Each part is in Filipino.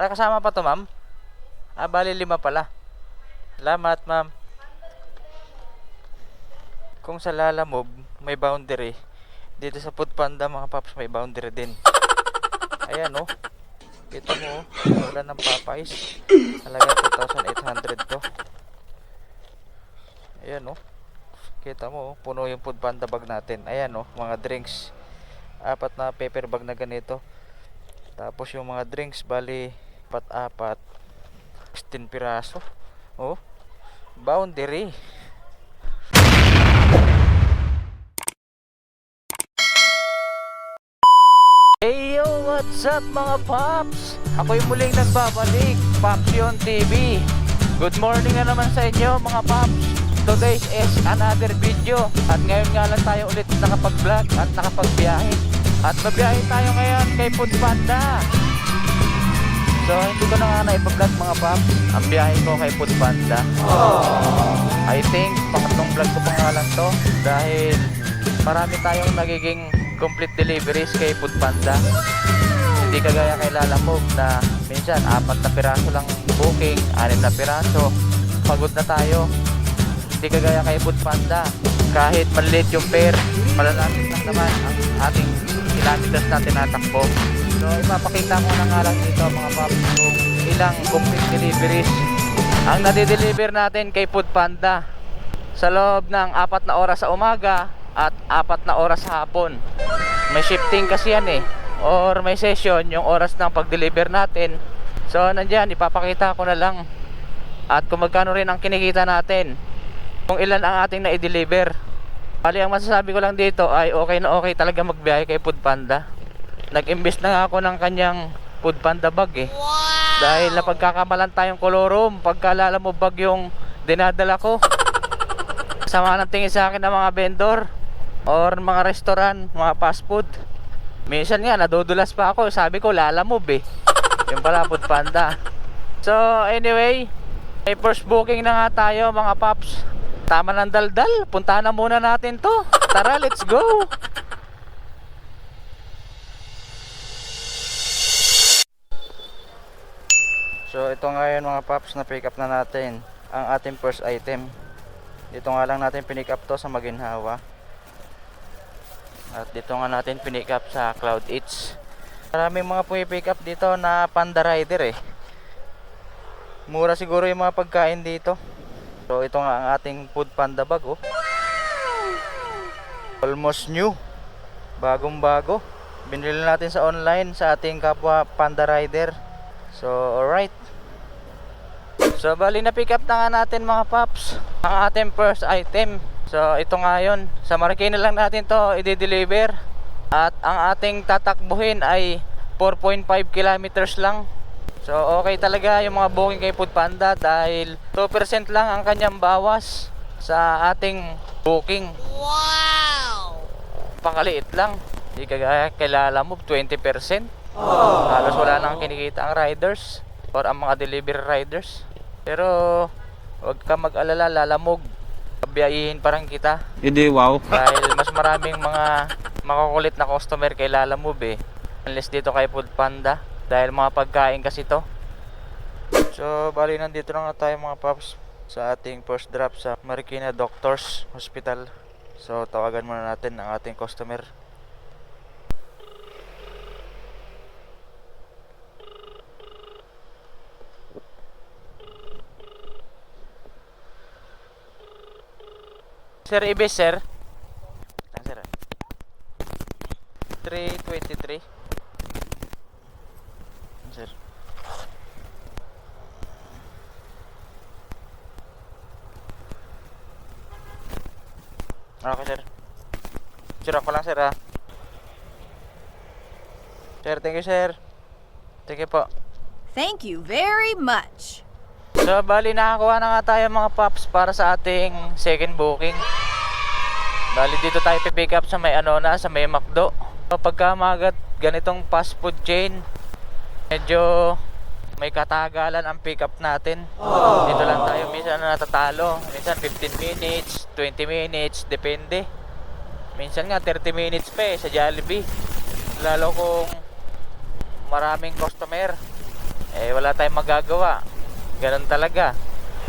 Kasama pa to, ma'am? Bali 5 pala. Salamat, ma'am. Kung sa Lalamove may boundary, dito sa Foodpanda mga paps may boundary din. Ayan oh. Kita mo oh, wala ng Popeyes. Halaga 2,800 to. Ayan oh. Kita mo oh, puno yung Foodpanda bag natin. Ayan oh, mga drinks. 4 na paper bag na ganito. Tapos yung mga drinks bali 4 16 piraso. Oh. Boundary. Hey yo, what's up mga paps? Ako'y muling nagbabalik, Papsyon TV. Good morning na naman sa inyo mga paps. Today is another video. At ngayon nga lang tayo ulit nakapag-vlog at nakapagbiyahe. At mabiyahe tayo ngayon kay Foodpanda. So hindi ko na nga na-vlog mga paps ang biyahe ko kay Foodpanda. I think pangatlong vlog ko pa nga lang to. Dahil marami tayong nagiging complete deliveries kay Foodpanda. Hindi kagaya kay Lalamove na minsan 4 na piraso lang booking, 6 na piraso, pagod na tayo. Hindi kagaya kay Foodpanda, kahit maliit yung fare, malalapit lang naman ang ating kilometers na tinatakbo. So ipapakita ko na nga lang dito mga paps kung ilang complete deliveries ang nade-deliver natin kay Foodpanda sa loob ng 4 na oras sa umaga at 4 na oras sa hapon. May shifting kasi yan eh, or may session yung oras ng pag-deliver natin. So nandyan, ipapakita ko na lang at kung magkano rin ang kinikita natin, kung ilan ang ating na-deliver. Bali ang masasabi ko lang dito ay okay na okay talaga magbiyahe kay Foodpanda. Nag-invest na nga ako ng kanyang Foodpanda bag eh. Dahil napagkakamalan tayong kolorum pagkalala mo bag yung dinadala ko. Sama ng tingin sa akin ng mga vendor or mga restaurant, mga fast food. Minsan nga nadudulas pa ako, sabi ko Lalamove eh. Yung pala Foodpanda. So anyway, may first booking na nga tayo mga paps. Tama ng daldal, puntahan na muna natin to. Tara, let's go. So ito ngayon mga paps, na pick up na natin ang ating first item. Dito nga lang natin pinick up to sa Maginhawa. At dito nga natin pinick up sa Cloud Eats. Maraming mga pick up dito na Panda Rider eh. Mura siguro yung mga pagkain dito. So ito nga ang ating Foodpanda bag oh. Almost new. Bagong bago. Binili natin sa online sa ating kapwa Panda Rider. So alright. So bali na pick up na nga natin mga paps ang ating first item. So ito nga yun, sa Marikina lang natin to i-deliver. At ang ating tatakbuhin ay 4.5 kilometers lang. So okay talaga yung mga booking kay Foodpanda dahil 2% lang ang kanyang bawas sa ating booking. Wow! Pakaliit lang. Hindi kagaya kay Lalamove 20%. Halos wala nang kinikita ang riders or ang mga delivery riders. Pero huwag ka mag-alala, Lalamove, biyahihin pa rin kita. Hindi, wow. Dahil mas maraming mga makukulit na customer kay Lalamove eh, unless dito kay Foodpanda. Dahil mga pagkain kasi to. So bali nandito na nga tayo mga paps sa ating first drop sa Marikina Doctors Hospital. So tawagan muna natin ang ating customer. Sir Ibis, sir. Sir. 323. Sir. Okay, sir. Sir, ako lang, sir, ha. Sir, thank you, sir. Thank you po. Thank you very much. So, bali nakakuha na nga tayo mga paps para sa ating second booking. Bali dito tayo pipick up sa may sa may McDo. So, pagka mga ganitong fast food chain, medyo may katagalan ang pick up natin. Dito lang tayo minsan natatalo. Minsan 15 minutes, 20 minutes, depende. Minsan nga 30 minutes pa sa Jollibee. Lalo kung maraming customer. eh wala tayong magagawa. Ganun talaga.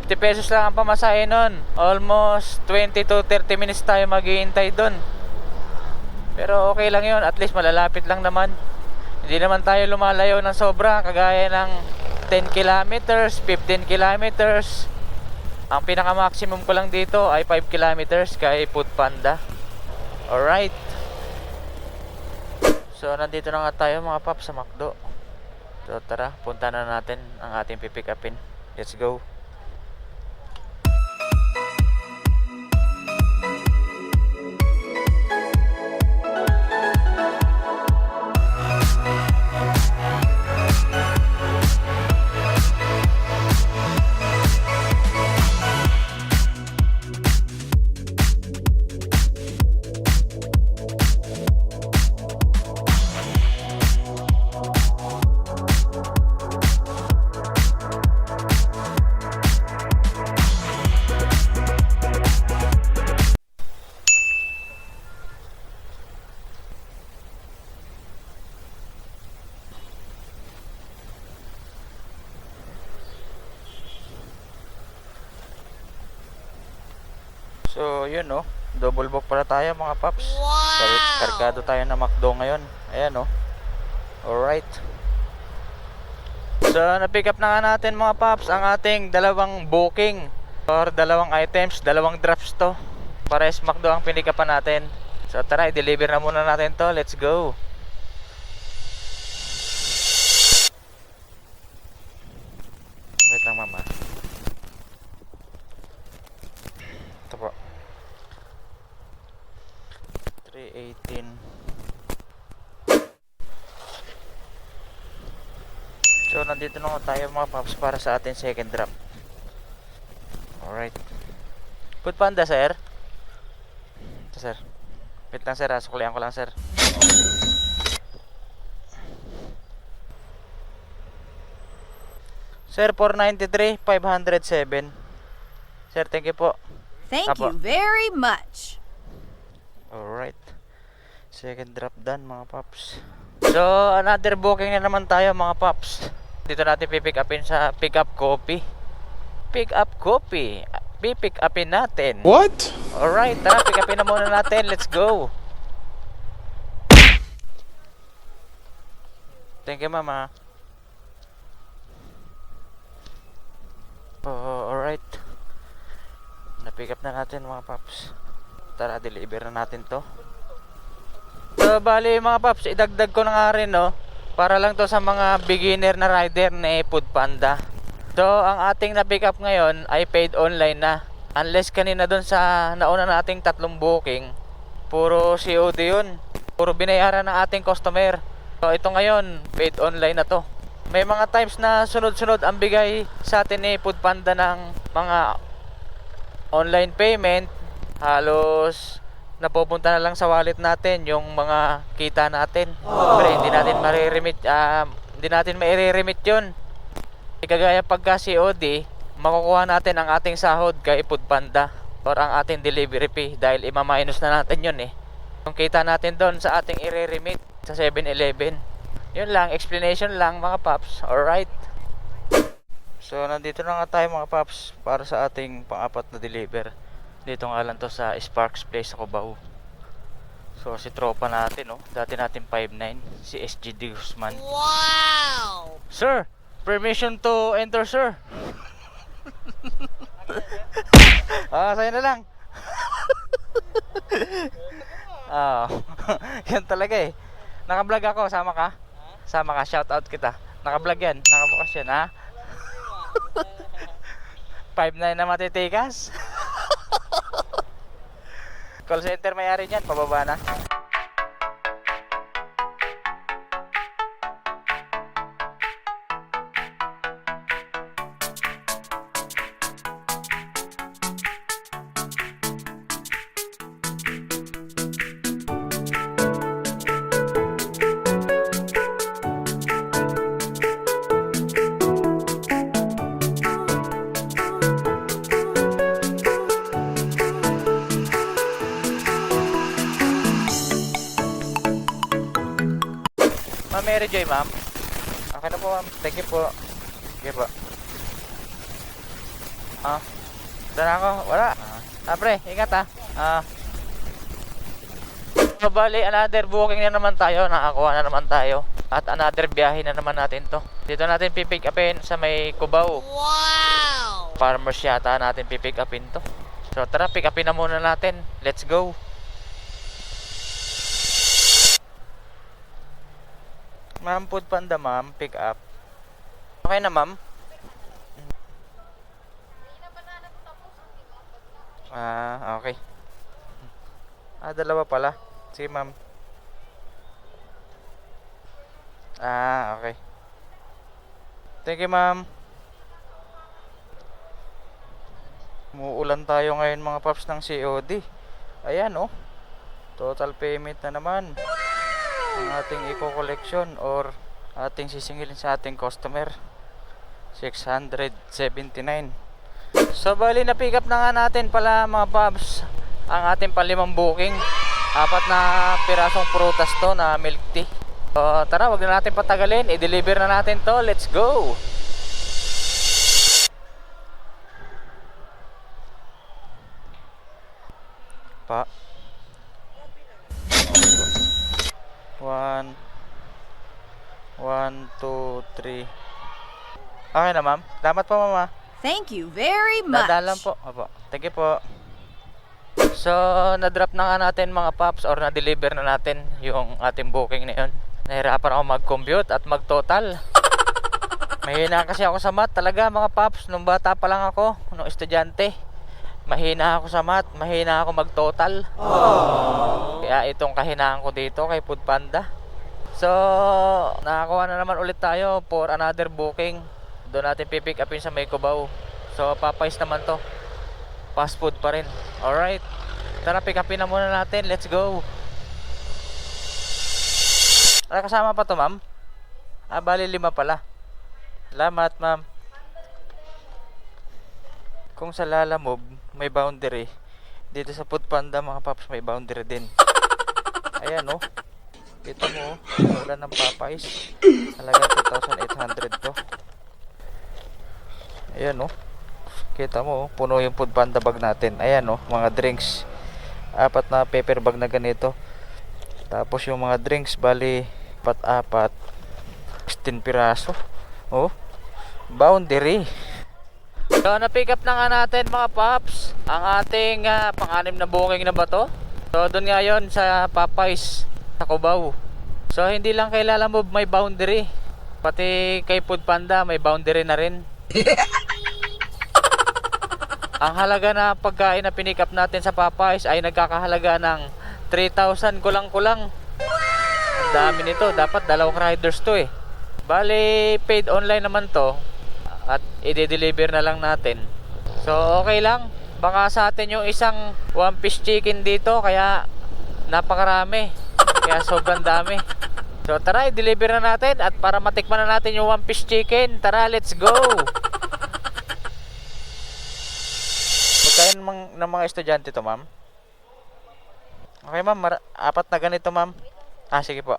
50 pesos lang ang pamasahe nun. Almost 20 to 30 minutes tayo maghihintay dun. Pero okay lang yun, at least malalapit lang naman. Hindi naman tayo lumalayo ng sobra, kagaya ng 10 kilometers, 15 kilometers. Ang pinaka-maximum ko lang dito ay 5 kilometers kay Food Panda. Alright. So nandito na nga tayo mga paps sa McDo. So tara, punta na natin ang ating pipick upin. Let's go. So yun no, double book pala tayo mga paps. Kargado tayo na McDo ngayon. Ayan no. Alright. So na-pick up na nga natin mga paps ang ating dalawang booking or dalawang items, dalawang drops to. Pares McDo ang pinikapan natin. So tara, i-deliver na muna natin to. Let's go. Wait lang mama. Ito po. 318. So nandito na tayo mga paps para sa ating second drop. Alright. Food Panda sir. Ito sir. Wait lang sir, suklihan ko lang sir. Sir, 493, 507. Sir, thank you po. Thank Apo. you very much. Alright. Second drop done mga paps. So another booking na naman tayo mga paps. Dito natin pipick upin sa pick up copy. Pick up copy. Pipick upin natin. What? Alright, tara, pick upin na muna natin. Let's go. Thank you mama. Alright. Na-pick up na natin mga paps. Tara, deliver na natin to. So bali mga paps, idagdag ko na nga rin no, para lang to sa mga beginner na rider ni Food Panda. So ang ating na pick up ngayon ay paid online na. Unless kanina dun sa nauna nating tatlong booking, puro COD yun, puro binayaran ng ating customer. So ito ngayon, paid online na to. May mga times na sunod-sunod ang bigay sa atin ni Food Panda ng mga online payment. Halos napupunta na lang sa wallet natin yung mga kita natin. Pero hindi natin mariremit, hindi natin maireremit yun. Kagaya pagka COD, makukuha natin ang ating sahod kay Food Panda or ang ating delivery fee dahil ima-minus na natin yun eh. Yung kita natin doon sa ating ireremit sa 7-Eleven. Yun lang, explanation lang mga paps. Alright. So nandito na nga tayo mga paps para sa ating pang-apat na deliver. Dito nga lang to sa Sparks Place sa Cubao. So si tropa natin oh, dati natin 5'9", si SGD Guzman. Wow! Sir, permission to enter sir. Sa'yo na lang. Yan talaga eh. Naka-vlog ako, sama ka? Sama ka, shout out kita. Naka-vlog yan, nakabukas yan ha. 5'9" na matitikas. Call center may-ari niyan, pababa na. Ma'am Mary Joy, ma'am. Okay na po, ma'am. Thank you po. Sige po. Saan ako? Wala. Pre, ingat So, bali, another booking na naman tayo. Nakakuha na naman tayo. At another biyahe na naman natin to. Dito natin pipick upin sa may Cubao. Wow! Farmers yata natin pipick upin to. So, tara, pick upin na muna natin. Let's go. Ma'am, Food Panda, ma'am. Pick up. Okay na, ma'am? Okay. Dalawa pala. Sige, ma'am. Okay. Thank you, ma'am. Muuulan tayo ngayon mga paps ng COD. Ayan, oh. Total payment na naman. Ang ating eco-collection or ating sisingilin sa ating customer. 679. So, bali na pick up na nga natin pala mga paps ang ating palimang booking. 4 na pirasong prutas to na milk tea. So, tara, wag na natin patagalin. I-deliver na natin to. Let's go! Pa. 1, 2, 3. Okay na, ma'am. Salamat po, mama. Thank you very much. Dadalan po. Opo. Thank you po. So, na-drop na nga natin mga paps or na-deliver na natin yung ating booking na yun. Nahirapan ako mag-compute at mag-total. Mahina kasi ako sa math talaga mga paps. Nung bata pa lang ako, nung estudyante. Mahina ako sa math, mahina ako mag-total. Kaya itong kahinaan ko dito kay Food Panda. So, nakakuha na naman ulit tayo for another booking. Doon natin pipick upin sa may Cubao. So, Popeyes naman to. Fast food pa rin. Alright. Tara, pick upin na muna natin. Let's go. Kasama pa to, ma'am? Bali 5 pala. Salamat, ma'am. Kung sa Lalamove may boundary, dito sa Food Panda mga paps may boundary din. Ayan, oh. Kita mo, wala ng Popeyes. Halaga 2,800 to. Ayan, oh. Kita mo, puno yung Food Panda bag natin. Ayan, oh, mga drinks. 4 na paper bag na ganito. Tapos yung mga drinks, bali 4, 16 piraso. Oh, boundary. So, na-pick up na nga natin mga paps ang ating pang-anim na booking na ba to? So, doon nga yun sa Popeyes sa Cubao. So, hindi lang kay Lalamove may boundary, pati kay Food Panda may boundary na rin. Ang halaga na pagkain na pinick up natin sa Popeyes ay nagkakahalaga ng 3,000 kulang-kulang. Ang dami nito, dapat 2 riders to eh. Bali, paid online naman to at i-deliver na lang natin. So, okay lang. Baka sa atin yung isang 1-piece chicken dito, kaya napakarami. Kaya sobrang dami. So, tara, i-deliver na natin at para matikman na natin yung 1-piece chicken, tara, let's go! Magkain ng mga estudyante to, ma'am? Okay, ma'am. 4 na ganito, ma'am. Sige po.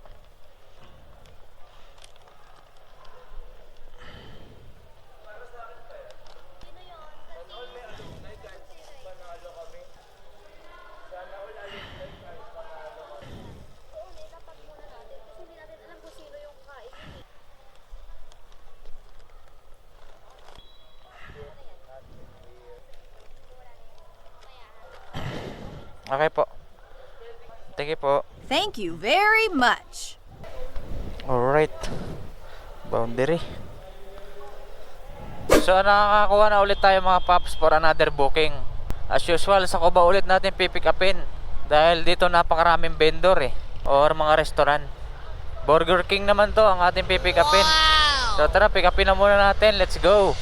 Okay po. Thank you po. Thank you very much. Alright. Boundary. So, nakakakuha na ulit tayo mga paps for another booking. As usual, sa Cubao ulit natin pipick upin. Dahil dito napakaraming vendor eh. Or mga restaurant. Burger King naman to ang ating pipick upin. So, tara, pick upin na muna natin. Let's go.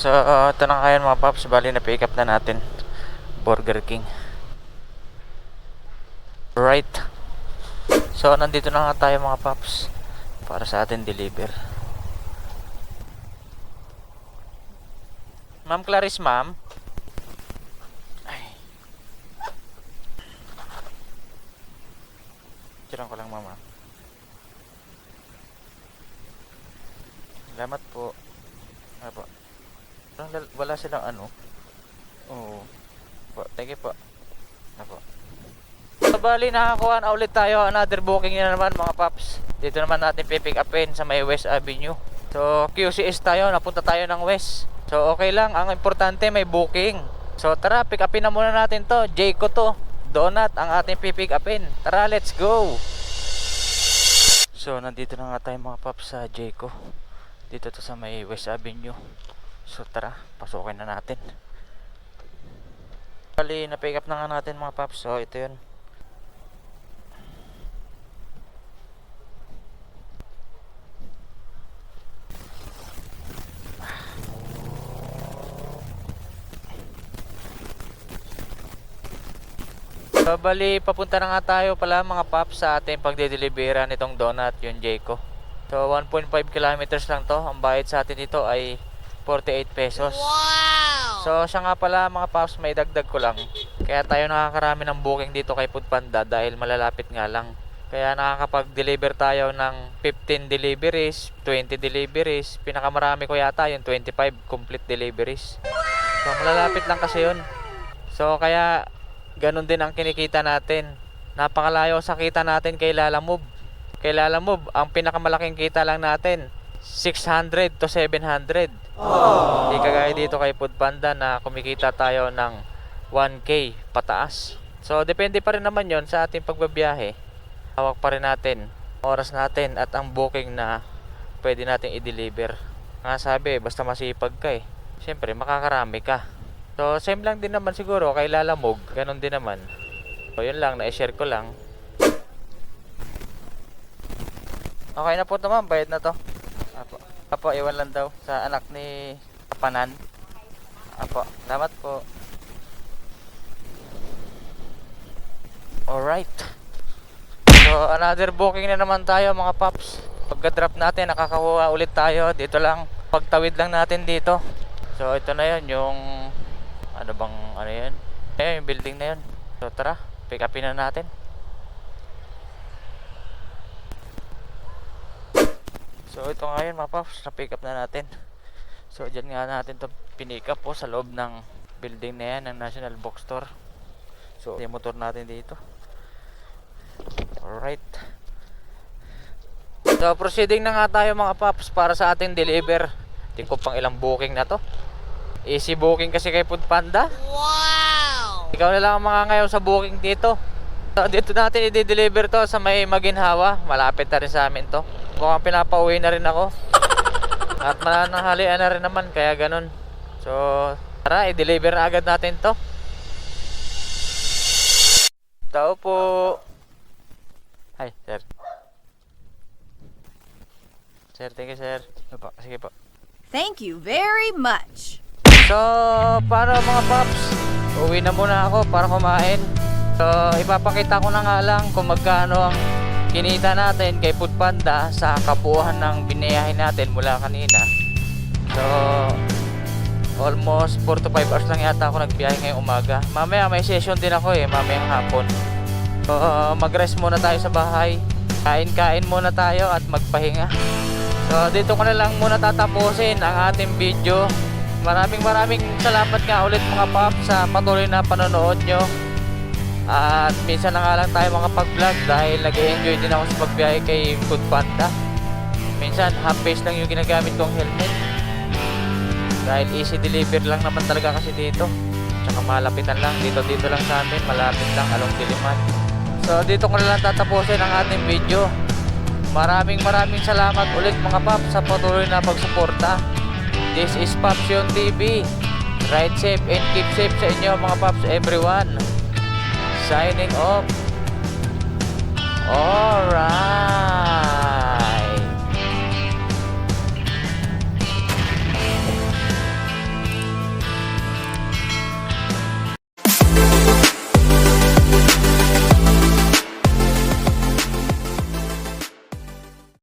So, ito na ngayon mga paps. Bali na pick up na natin Burger King. Right. So, nandito na nga tayo mga paps para sa atin deliver. Ma'am Clarice, ma'am. Ay. Tirang ko lang, mama. Salamat po. Apa. Wala silang ano. Oo. Po, thank you po. Apo. So, bali nakakuha na ulit tayo. Another booking na naman mga paps. Dito naman natin pipick upin sa may West Avenue. So QCS tayo. Napunta tayo ng West. So okay lang. Ang importante may booking. So tara, pick upin na muna natin to. Jayco to. Donut ang ating pipick upin. Tara, let's go. So nandito na nga tayo mga paps sa Jayco. Dito to sa may West Avenue. So tara, pasukin na natin. Bali, na-pick up na nga natin mga paps. So ito yun. So bali, papunta na nga tayo pala mga paps sa ating pagde-delivera nitong donut, yung Jayco. So 1.5 kilometers lang to. Ang bayad sa atin dito ay 48 pesos. Wow! So siya nga pala mga paps, may dagdag ko lang. Kaya tayo nakakarami ng booking dito kay Foodpanda dahil malalapit nga lang. Kaya nakakapag-deliver tayo ng 15 deliveries, 20 deliveries. Pinakamarami ko yata yung 25 complete deliveries. So malalapit lang kasi yun. So kaya ganun din ang kinikita natin. Napakalayo sa kita natin kay Lalamove. Kay Lalamove, ang pinakamalaking kita lang natin 600 to 700. Hindi kagaya dito kay Foodpanda na kumikita tayo ng 1K pataas. So depende pa rin naman yon sa ating pagbabiyahe. Hawak pa rin natin oras natin at ang booking na pwede natin i-deliver. Nga sabi, basta masipag ka siyempre makakarami ka. So same lang din naman siguro kay Lalamove. Ganon din naman. So yun lang, na-share ko lang. Okay na po ito ma'am, bayad na to. Apo, iwan lang daw sa anak ni Kapanan. Apo, salamat po. Alright. So another booking na naman tayo mga paps. Pagka-drop natin, nakakakuha ulit tayo. Dito lang, pagtawid lang natin dito. So ito na yun, yung ano yan? Ayun, yung building na yun. So tara, pick upin na natin. So ito nga yun mga paps, na-pick up na natin. So dyan nga natin to pinick up po sa loob ng building na yan ng National Bookstore. So yung motor natin dito. Alright. So proceeding na nga tayo mga paps para sa ating deliver. Hindi ko pang ilang booking na to. Easy booking kasi kay Foodpanda. Wow! Ikaw na lang ang mga ngayon sa booking dito. So dito natin i-deliver to sa may Maginhawa. Malapit na rin sa amin to. Mukhang pinapauwi na rin ako. At mananghalian na rin naman, kaya ganun. So tara, i-deliver na agad natin to. Tao po. Hi sir. Sir, thank you sir. Opo, sige po. Thank you very much. So para mga paps, uwi na muna ako para kumain. So ipapakita ko na nga lang kung magkano ang kinita natin kay Foodpanda sa kabuuan ng binayahin natin mula kanina. So almost 4 to 5 hours lang yata ako nagbiyahe ngayong umaga. Mamaya may session din ako mamayang hapon. So mag-rest muna tayo sa bahay. Kain-kain muna tayo at magpahinga. So dito ko na lang muna tatapusin ang ating video. Maraming salamat nga ulit mga paps sa patuloy na panonood nyo. At minsan na nga lang tayo makapag-vlog dahil nag-enjoy din ako sa pagbiyahe kay Foodpanda. Minsan half face lang yung ginagamit kong helmet dahil easy deliver lang naman talaga kasi dito. Tsaka malapitan lang, dito lang sa amin, malapit lang, along Diliman. So dito ko na lang tatapusin ang ating video. Maraming salamat ulit mga paps sa patuloy na pagsuporta. This is Papsion TV. Ride safe and keep safe sa inyo mga paps everyone. Signing off. Alright.